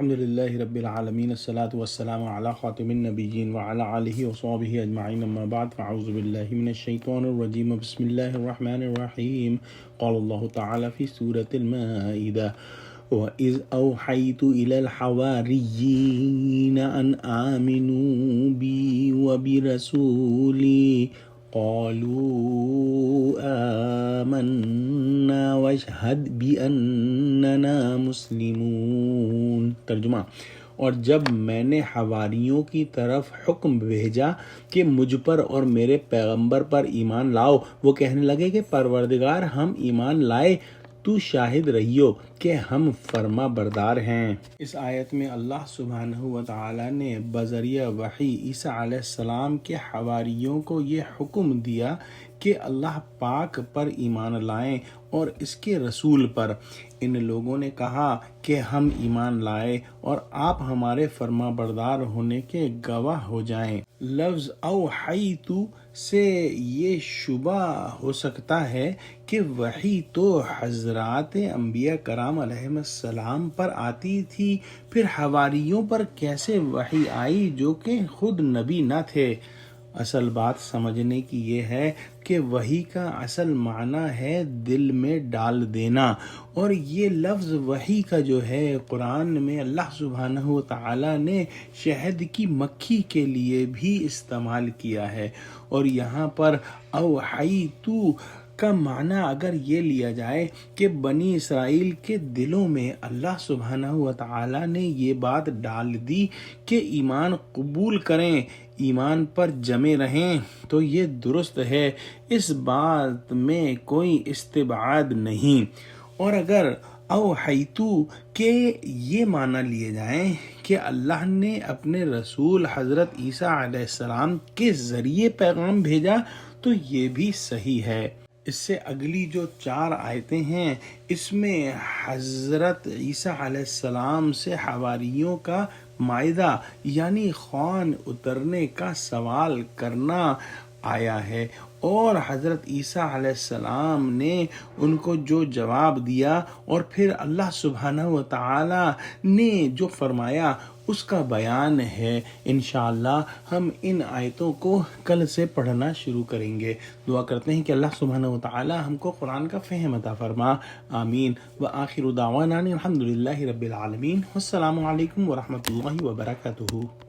الحمدللہ رب العالمین الصلاۃ والسلام علی خاتم النبیین وعلی آلہ وصحبہ اجمعین اما بعد فاعوذ باللہ من الشیطان الرجیم بسم اللہ الرحمن الرحیم قال اللہ تعالی فی سورۃ المائدہ وَإِذْ أَوْحَيْتُ إِلَى الْحَوَارِيِّينَ أَنْ آمِنُوا بِي وَبِرَسُولِي قَالُوا آمَنَّا وَاشْهَدْ بِأَنَّنَا مُسْلِمُونَ۔ ترجمہ: اور جب میں نے حواریوں کی طرف حکم بھیجا کہ مجھ پر اور میرے پیغمبر پر ایمان لاؤ، وہ کہنے لگے کہ پروردگار، ہم ایمان لائے، تو شاہد رہیو کہ ہم فرما بردار ہیں۔ اس آیت میں اللہ سبحانہ وتعالی نے بذریعہ وحی عیسیٰ علیہ السلام کے حواریوں کو یہ حکم دیا کہ اللہ پاک پر ایمان لائیں اور اس کے رسول پر۔ ان لوگوں نے کہا کہ ہم ایمان لائے اور آپ ہمارے فرما بردار ہونے کے گواہ ہو جائیں۔ لفظ اوحیتو سے یہ شبہ ہو سکتا ہے کہ وحی تو حضرات انبیاء کرام علیہ السلام پر آتی تھی، پھر حواریوں پر کیسے وحی آئی جو کہ خود نبی نہ تھے؟ اصل بات سمجھنے کی یہ ہے کہ وحی کا اصل معنی ہے دل میں ڈال دینا، اور یہ لفظ وحی کا جو ہے قرآن میں اللہ سبحانہ وتعالی نے شہد کی مکھی کے لیے بھی استعمال کیا ہے، اور یہاں پر اوحیتو کا معنی اگر یہ لیا جائے کہ بنی اسرائیل کے دلوں میں اللہ سبحانہ وتعالی نے یہ بات ڈال دی کہ ایمان قبول کریں، ایمان پر جمے رہیں، تو یہ درست ہے، اس بات میں کوئی استبعاد نہیں۔ اور اگر اوحیتو کے یہ معنی لیے جائیں کہ اللہ نے اپنے رسول حضرت عیسیٰ علیہ السلام کے ذریعے پیغام بھیجا، تو یہ بھی صحیح ہے۔ اس سے اگلی جو 4 آیتیں ہیں، اس میں حضرت عیسیٰ علیہ السلام سے حواریوں کا مائدہ یعنی خوان اترنے کا سوال کرنا آیا ہے، اور حضرت عیسیٰ علیہ السلام نے ان کو جو جواب دیا اور پھر اللہ سبحانہ وتعالی نے جو فرمایا اس کا بیان ہے۔ انشاءاللہ ہم ان آیتوں کو کل سے پڑھنا شروع کریں گے۔ دعا کرتے ہیں کہ اللہ سبحانہ وتعالی ہم کو قرآن کا فہم عطا فرما، آمین۔ وآخر دعوانا الحمدللہ رب العالمین۔ والسلام علیکم ورحمۃ اللہ وبرکاتہ۔